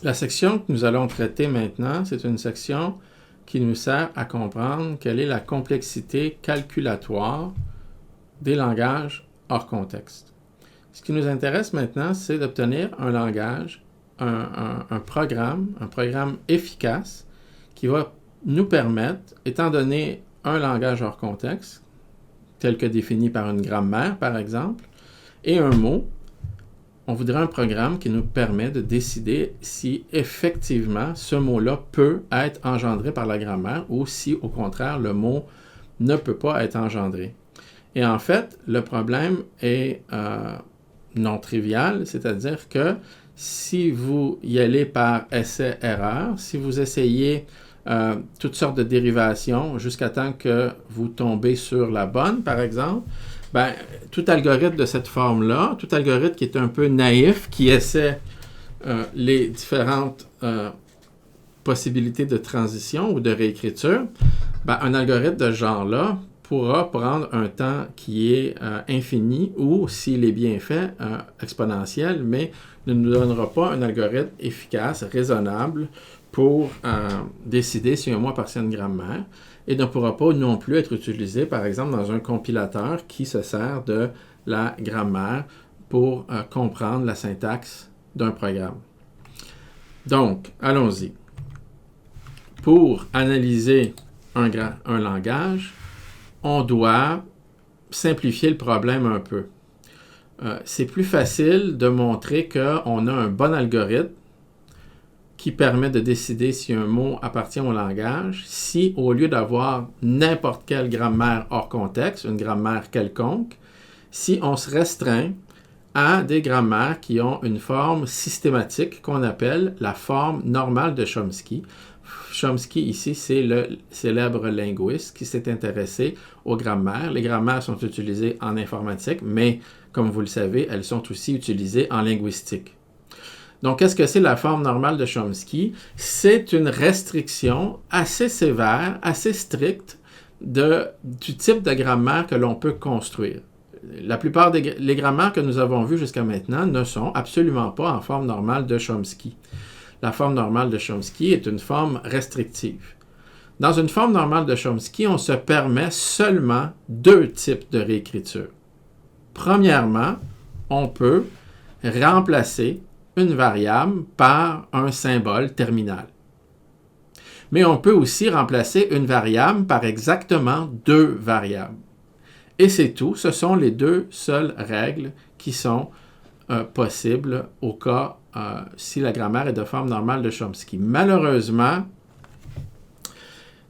La section que nous allons traiter maintenant, c'est une section qui nous sert à comprendre quelle est la complexité calculatoire des langages hors contexte. Ce qui nous intéresse maintenant, c'est d'obtenir un langage, un programme efficace qui va nous permettre, étant donné un langage hors contexte, tel que défini par une grammaire par exemple, et un mot, on voudrait un programme qui nous permet de décider si effectivement ce mot-là peut être engendré par la grammaire ou si au contraire le mot ne peut pas être engendré. Et en fait, le problème est non trivial, c'est-à-dire que si vous y allez par essai-erreur, si vous essayez toutes sortes de dérivations jusqu'à temps que vous tombez sur la bonne, par exemple, ben, tout algorithme de cette forme-là, tout algorithme qui est un peu naïf, qui essaie les différentes possibilités de transition ou de réécriture, ben, un algorithme de ce genre-là pourra prendre un temps qui est infini ou, s'il est bien fait, exponentiel, mais ne nous donnera pas un algorithme efficace, raisonnable, pour décider si un mot appartient à une grammaire et ne pourra pas non plus être utilisé, par exemple, dans un compilateur qui se sert de la grammaire pour comprendre la syntaxe d'un programme. Donc, allons-y. Pour analyser un langage, on doit simplifier le problème un peu. C'est plus facile de montrer qu'on a un bon algorithme qui permet de décider si un mot appartient au langage, si au lieu d'avoir n'importe quelle grammaire hors contexte, une grammaire quelconque, si on se restreint à des grammaires qui ont une forme systématique qu'on appelle la forme normale de Chomsky. Chomsky, ici, c'est le célèbre linguiste qui s'est intéressé aux grammaires. Les grammaires sont utilisées en informatique, mais comme vous le savez, elles sont aussi utilisées en linguistique. Donc, qu'est-ce que c'est la forme normale de Chomsky? C'est une restriction assez sévère, assez stricte du type de grammaire que l'on peut construire. La plupart des grammaires que nous avons vues jusqu'à maintenant ne sont absolument pas en forme normale de Chomsky. La forme normale de Chomsky est une forme restrictive. Dans une forme normale de Chomsky, on se permet seulement deux types de réécriture. Premièrement, on peut remplacer une variable par un symbole terminal. Mais on peut aussi remplacer une variable par exactement deux variables. Et c'est tout. Ce sont les deux seules règles qui sont possibles au cas si la grammaire est de forme normale de Chomsky. Malheureusement,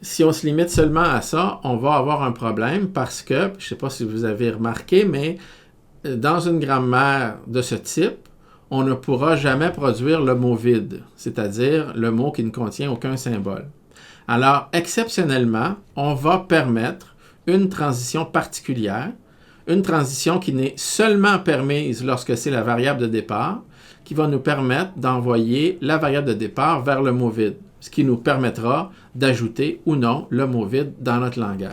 si on se limite seulement à ça, on va avoir un problème parce que, je ne sais pas si vous avez remarqué, mais dans une grammaire de ce type, on ne pourra jamais produire le mot vide, c'est-à-dire le mot qui ne contient aucun symbole. Alors, exceptionnellement, on va permettre une transition particulière, une transition qui n'est seulement permise lorsque c'est la variable de départ, qui va nous permettre d'envoyer la variable de départ vers le mot vide, ce qui nous permettra d'ajouter ou non le mot vide dans notre langage.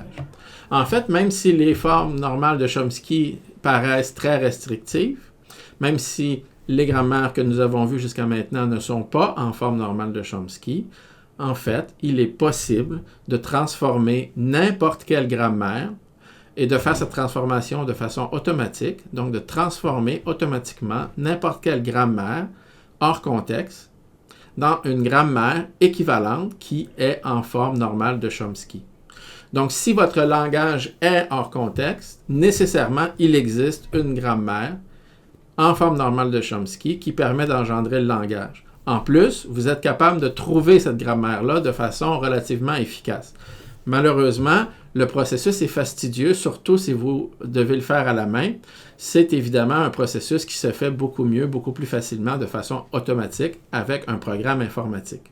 En fait, même si les formes normales de Chomsky paraissent très restrictives, même si les grammaires que nous avons vues jusqu'à maintenant ne sont pas en forme normale de Chomsky, en fait, il est possible de transformer n'importe quelle grammaire et de faire cette transformation de façon automatique, donc de transformer automatiquement n'importe quelle grammaire hors contexte dans une grammaire équivalente qui est en forme normale de Chomsky. Donc, si votre langage est hors contexte, nécessairement, il existe une grammaire en forme normale de Chomsky qui permet d'engendrer le langage. En plus, vous êtes capable de trouver cette grammaire-là de façon relativement efficace. Malheureusement, le processus est fastidieux, surtout si vous devez le faire à la main. C'est évidemment un processus qui se fait beaucoup mieux, beaucoup plus facilement, de façon automatique avec un programme informatique.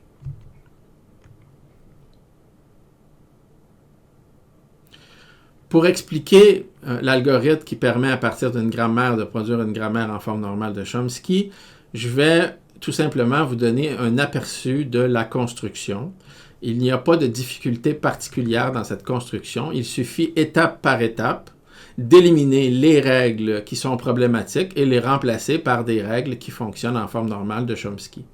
Pour expliquer l'algorithme qui permet à partir d'une grammaire de produire une grammaire en forme normale de Chomsky, je vais tout simplement vous donner un aperçu de la construction. Il n'y a pas de difficulté particulière dans cette construction. Il suffit étape par étape d'éliminer les règles qui sont problématiques et les remplacer par des règles qui fonctionnent en forme normale de Chomsky.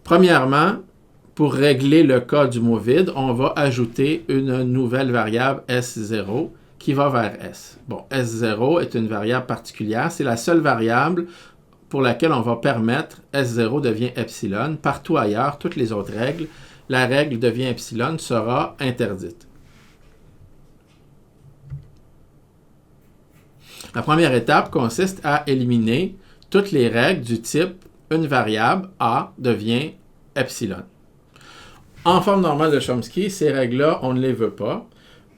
Premièrement, pour régler le cas du mot vide, on va ajouter une nouvelle variable S0 qui va vers S. Bon, S0 est une variable particulière. C'est la seule variable pour laquelle on va permettre S0 devient epsilon. Partout ailleurs, toutes les autres règles, la règle devient epsilon sera interdite. La première étape consiste à éliminer toutes les règles du type une variable A devient epsilon. En forme normale de Chomsky, ces règles-là, on ne les veut pas.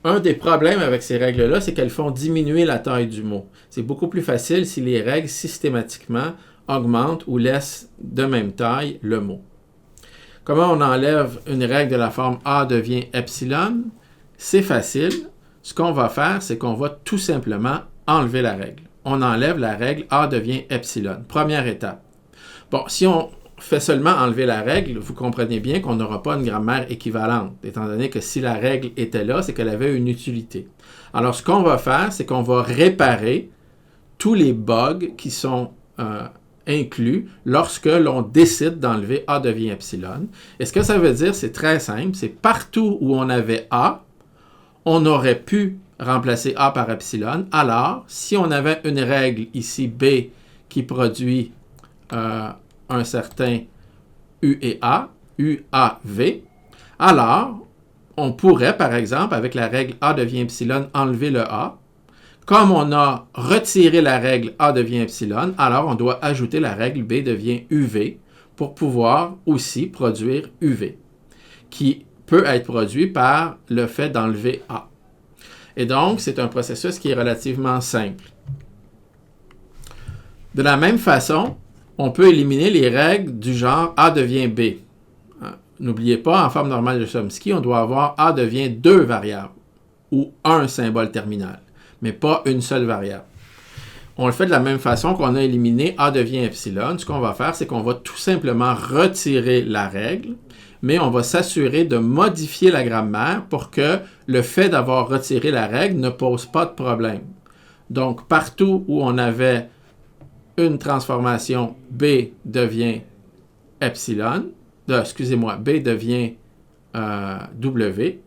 Un des problèmes avec ces règles-là, c'est qu'elles font diminuer la taille du mot. C'est beaucoup plus facile si les règles systématiquement augmentent ou laissent de même taille le mot. Comment on enlève une règle de la forme A devient epsilon? C'est facile. Ce qu'on va faire, c'est qu'on va tout simplement enlever la règle. On enlève la règle A devient epsilon. Première étape. Bon, si on fait seulement enlever la règle, vous comprenez bien qu'on n'aura pas une grammaire équivalente, étant donné que si la règle était là, c'est qu'elle avait une utilité. Alors, ce qu'on va faire, c'est qu'on va réparer tous les bugs qui sont inclus lorsque l'on décide d'enlever A devient epsilon. Et ce que ça veut dire, c'est très simple, c'est partout où on avait A, on aurait pu remplacer A par epsilon. Alors, si on avait une règle ici, B, qui produit un certain U et A, UAV, alors, on pourrait, par exemple, avec la règle A devient epsilon, enlever le A. Comme on a retiré la règle A devient epsilon, alors on doit ajouter la règle B devient UV pour pouvoir aussi produire UV, qui peut être produit par le fait d'enlever A. Et donc, c'est un processus qui est relativement simple. De la même façon, on peut éliminer les règles du genre A devient B. N'oubliez pas, en forme normale de Chomsky, on doit avoir A devient deux variables ou un symbole terminal, mais pas une seule variable. On le fait de la même façon qu'on a éliminé A devient epsilon. Ce qu'on va faire, c'est qu'on va tout simplement retirer la règle, mais on va s'assurer de modifier la grammaire pour que le fait d'avoir retiré la règle ne pose pas de problème. Donc, partout où on avait une transformation B devient epsilon, B devient W,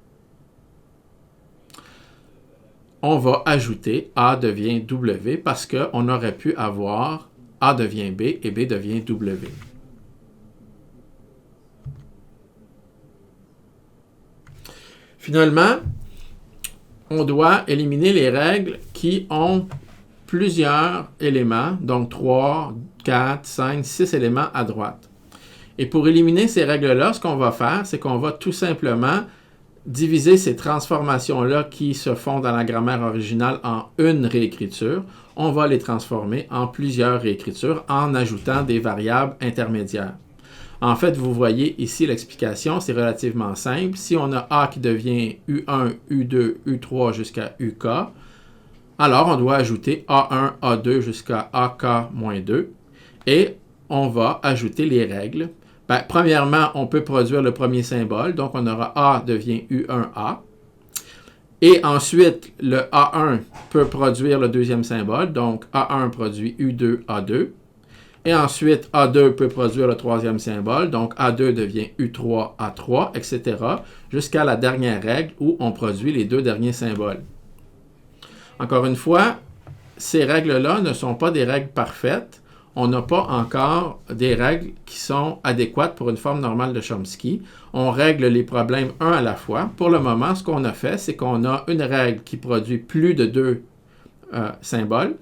on va ajouter A devient W parce qu'on aurait pu avoir A devient B et B devient W. Finalement, on doit éliminer les règles qui ont plusieurs éléments, donc 3, 4, 5, 6 éléments à droite. Et pour éliminer ces règles-là, ce qu'on va faire, c'est qu'on va tout simplement diviser ces transformations-là qui se font dans la grammaire originale en une réécriture. On va les transformer en plusieurs réécritures en ajoutant des variables intermédiaires. En fait, vous voyez ici l'explication, c'est relativement simple. Si on a A qui devient U1, U2, U3 jusqu'à UK, alors on doit ajouter A1, A2 jusqu'à AK-2 et on va ajouter les règles. Premièrement, on peut produire le premier symbole, donc on aura A devient U1A. Et ensuite, le A1 peut produire le deuxième symbole, donc A1 produit U2A2. Et ensuite, A2 peut produire le troisième symbole, donc A2 devient U3A3, etc., jusqu'à la dernière règle où on produit les deux derniers symboles. Encore une fois, ces règles-là ne sont pas des règles parfaites. On n'a pas encore des règles qui sont adéquates pour une forme normale de Chomsky. On règle les problèmes un à la fois. Pour le moment, ce qu'on a fait, c'est qu'on a une règle qui produit plus de deux symboles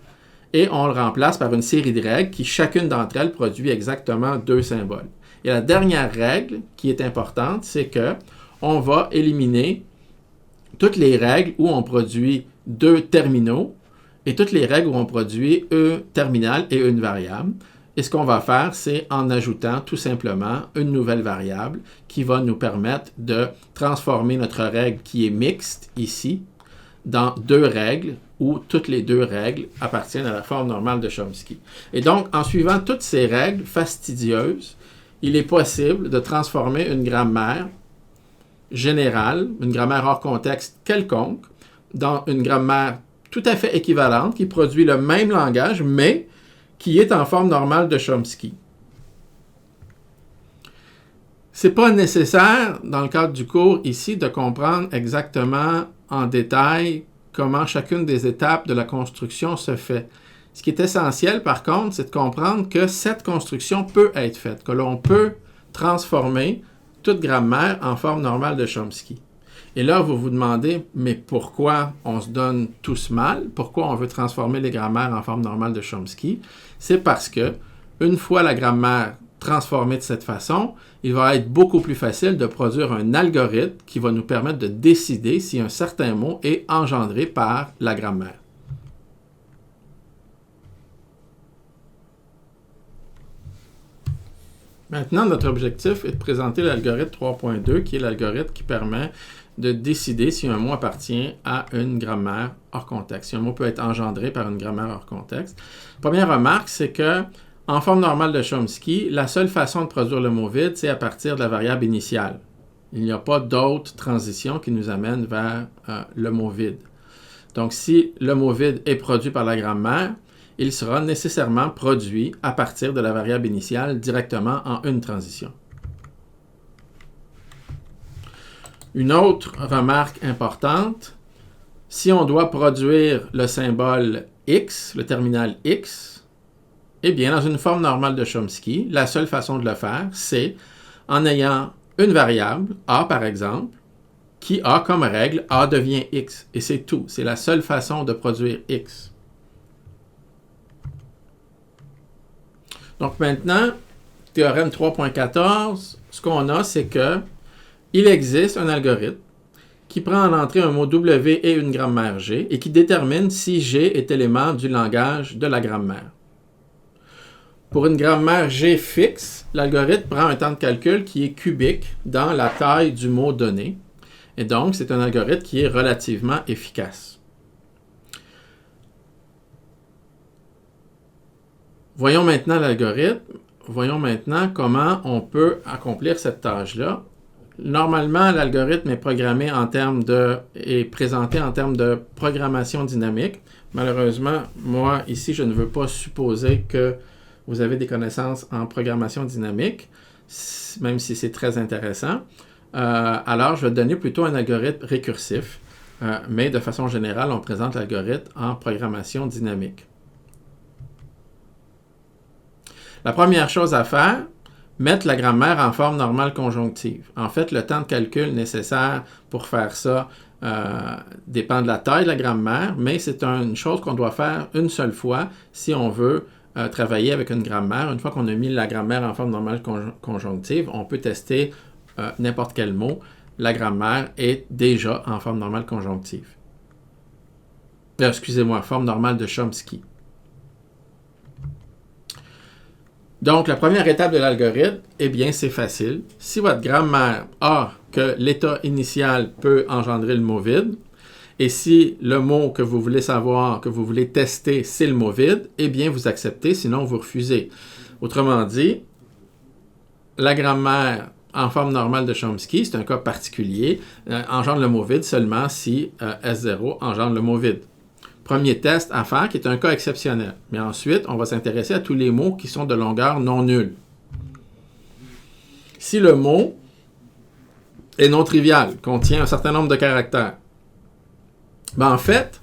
et on le remplace par une série de règles qui, chacune d'entre elles, produit exactement deux symboles. Et la dernière règle qui est importante, c'est qu'on va éliminer toutes les règles où on produit deux terminaux et toutes les règles où on produit un terminal et une variable. Et ce qu'on va faire, c'est en ajoutant tout simplement une nouvelle variable qui va nous permettre de transformer notre règle qui est mixte ici dans deux règles où toutes les deux règles appartiennent à la forme normale de Chomsky. Et donc, en suivant toutes ces règles fastidieuses, il est possible de transformer une grammaire générale, une grammaire hors contexte quelconque, dans une grammaire tout à fait équivalente, qui produit le même langage, mais qui est en forme normale de Chomsky. C'est pas nécessaire, dans le cadre du cours ici, de comprendre exactement en détail comment chacune des étapes de la construction se fait. Ce qui est essentiel, par contre, c'est de comprendre que cette construction peut être faite, que l'on peut transformer toute grammaire en forme normale de Chomsky. Et là, vous vous demandez, mais pourquoi on se donne tous mal? Pourquoi on veut transformer les grammaires en forme normale de Chomsky? C'est parce que, une fois la grammaire transformée de cette façon, il va être beaucoup plus facile de produire un algorithme qui va nous permettre de décider si un certain mot est engendré par la grammaire. Maintenant, notre objectif est de présenter l'algorithme 3.2, qui est l'algorithme qui permet de décider si un mot appartient à une grammaire hors contexte, si un mot peut être engendré par une grammaire hors contexte. Première remarque, c'est que en forme normale de Chomsky, la seule façon de produire le mot vide, c'est à partir de la variable initiale. Il n'y a pas d'autre transition qui nous amène vers le mot vide. Donc, si le mot vide est produit par la grammaire, il sera nécessairement produit à partir de la variable initiale directement en une transition. Une autre remarque importante, si on doit produire le symbole X, le terminal X, eh bien, dans une forme normale de Chomsky, la seule façon de le faire, c'est en ayant une variable, A par exemple, qui a comme règle A devient X. Et c'est tout. C'est la seule façon de produire X. Donc maintenant, théorème 3.14, ce qu'on a, c'est que il existe un algorithme qui prend en entrée un mot W et une grammaire G et qui détermine si G est élément du langage de la grammaire. Pour une grammaire G fixe, l'algorithme prend un temps de calcul qui est cubique dans la taille du mot donné. Et donc, c'est un algorithme qui est relativement efficace. Voyons maintenant l'algorithme. Voyons maintenant comment on peut accomplir cette tâche-là. Normalement, l'algorithme est programmé est présenté en termes de programmation dynamique. Malheureusement, moi, ici, je ne veux pas supposer que vous avez des connaissances en programmation dynamique, même si c'est très intéressant. Alors, je vais donner plutôt un algorithme récursif, mais de façon générale, on présente l'algorithme en programmation dynamique. La première chose à faire, mettre la grammaire en forme normale conjonctive. En fait, le temps de calcul nécessaire pour faire ça dépend de la taille de la grammaire, mais c'est une chose qu'on doit faire une seule fois si on veut travailler avec une grammaire. Une fois qu'on a mis la grammaire en forme normale conjonctive, on peut tester n'importe quel mot. La grammaire est déjà en forme normale conjonctive. Excusez-moi, forme normale de Chomsky. Donc, la première étape de l'algorithme, eh bien, c'est facile. Si votre grammaire a que l'état initial peut engendrer le mot vide, et si le mot que vous voulez savoir, que vous voulez tester, c'est le mot vide, eh bien, vous acceptez, sinon vous refusez. Autrement dit, la grammaire en forme normale de Chomsky, c'est un cas particulier, engendre le mot vide seulement si S0 engendre le mot vide. Premier test à faire, qui est un cas exceptionnel. Mais ensuite, on va s'intéresser à tous les mots qui sont de longueur non nulle. Si le mot est non trivial, contient un certain nombre de caractères, en fait,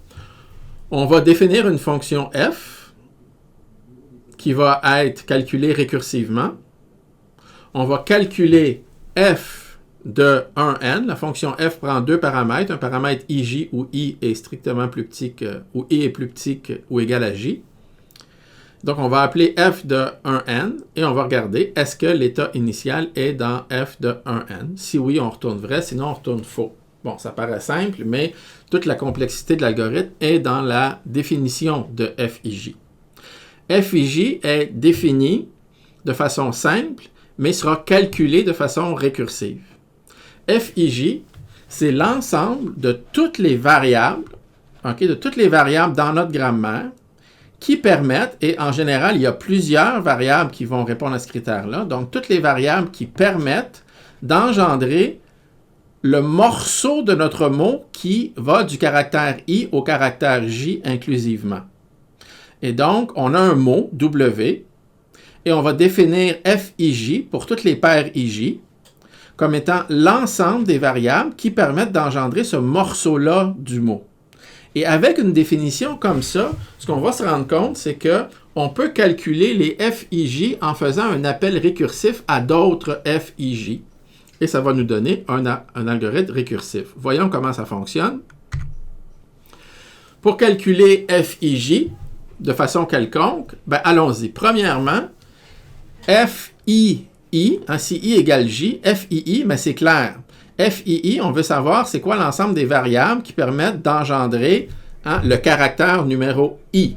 on va définir une fonction f qui va être calculée récursivement. On va calculer f de 1n. La fonction f prend deux paramètres, un paramètre ij où i est strictement plus petit que, où i est plus petit que ou égal à j. Donc, on va appeler f de 1n et on va regarder est-ce que l'état initial est dans f de 1n. Si oui, on retourne vrai, sinon on retourne faux. Bon, ça paraît simple, mais toute la complexité de l'algorithme est dans la définition de FIJ. FIJ est défini de façon simple, mais sera calculé de façon récursive. FIJ, c'est l'ensemble de toutes les variables, de toutes les variables dans notre grammaire qui permettent, et en général, il y a plusieurs variables qui vont répondre à ce critère-là, donc toutes les variables qui permettent d'engendrer le morceau de notre mot qui va du caractère I au caractère J inclusivement. Et donc, on a un mot, W, et on va définir FIJ pour toutes les paires IJ. comme étant l'ensemble des variables qui permettent d'engendrer ce morceau-là du mot. Et avec une définition comme ça, ce qu'on va se rendre compte, c'est qu'on peut calculer les FIJ en faisant un appel récursif à d'autres FIJ. Et ça va nous donner un algorithme récursif. Voyons comment ça fonctionne. Pour calculer FIJ de façon quelconque, ben allons-y. Premièrement, FII, si I égale J, FII, mais c'est clair. FII, on veut savoir c'est quoi l'ensemble des variables qui permettent d'engendrer le caractère numéro I.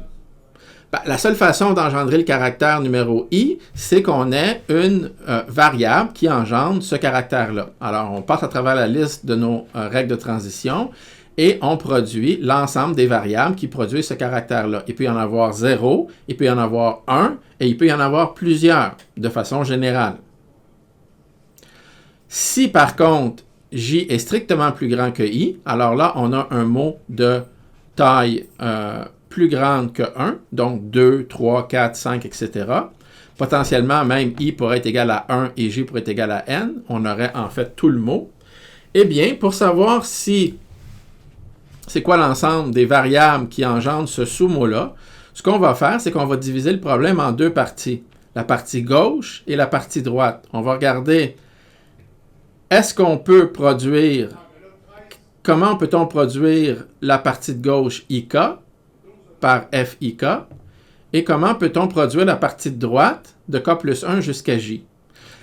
Ben, la seule façon d'engendrer le caractère numéro I, c'est qu'on ait une variable qui engendre ce caractère-là. Alors, on passe à travers la liste de nos règles de transition et on produit l'ensemble des variables qui produisent ce caractère-là. Il peut y en avoir 0, il peut y en avoir 1 et il peut y en avoir plusieurs de façon générale. Si par contre, J est strictement plus grand que I, alors là, on a un mot de taille plus grande que 1, donc 2, 3, 4, 5, etc. Potentiellement, même I pourrait être égal à 1 et J pourrait être égal à N. On aurait en fait tout le mot. Eh bien, pour savoir si c'est quoi l'ensemble des variables qui engendrent ce sous-mot-là, ce qu'on va faire, c'est qu'on va diviser le problème en deux parties. La partie gauche et la partie droite. On va regarder est-ce qu'on peut produire, comment peut-on produire la partie de gauche IK par FIK et comment peut-on produire la partie de droite de K plus 1 jusqu'à J.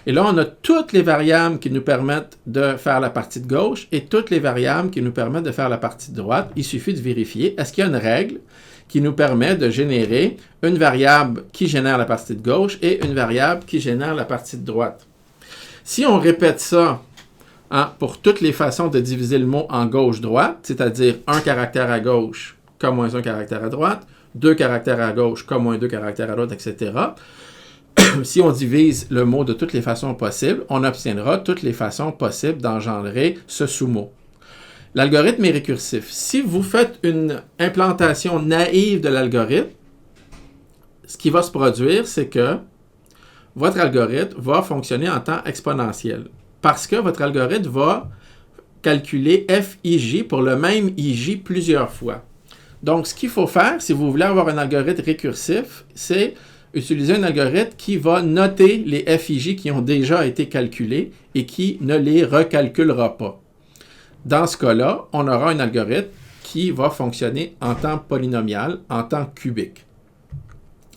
Et là, on a toutes les variables qui nous permettent de faire la partie de gauche et toutes les variables qui nous permettent de faire la partie de droite. Il suffit de vérifier, est-ce qu'il y a une règle qui nous permet de générer une variable qui génère la partie de gauche et une variable qui génère la partie de droite. Si on répète ça pour toutes les façons de diviser le mot en gauche-droite, c'est-à-dire un caractère à gauche, K moins un caractère à droite, deux caractères à gauche, K moins deux caractères à droite, etc. Si on divise le mot de toutes les façons possibles, on obtiendra toutes les façons possibles d'engendrer ce sous-mot. L'algorithme est récursif. Si vous faites une implantation naïve de l'algorithme, ce qui va se produire, c'est que votre algorithme va fonctionner en temps exponentiel. Parce que votre algorithme va calculer FIJ pour le même IJ plusieurs fois. Donc, ce qu'il faut faire, si vous voulez avoir un algorithme récursif, c'est utiliser un algorithme qui va noter les FIJ qui ont déjà été calculés et qui ne les recalculera pas. Dans ce cas-là, on aura un algorithme qui va fonctionner en temps polynomial, en temps cubique.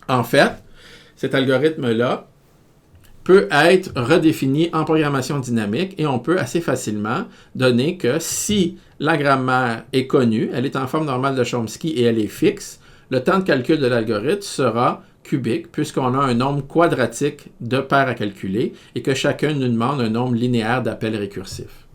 En fait, cet algorithme-là peut être redéfini en programmation dynamique et on peut assez facilement donner que si la grammaire est connue, elle est en forme normale de Chomsky et elle est fixe, le temps de calcul de l'algorithme sera cubique puisqu'on a un nombre quadratique de paires à calculer et que chacun nous demande un nombre linéaire d'appels récursifs.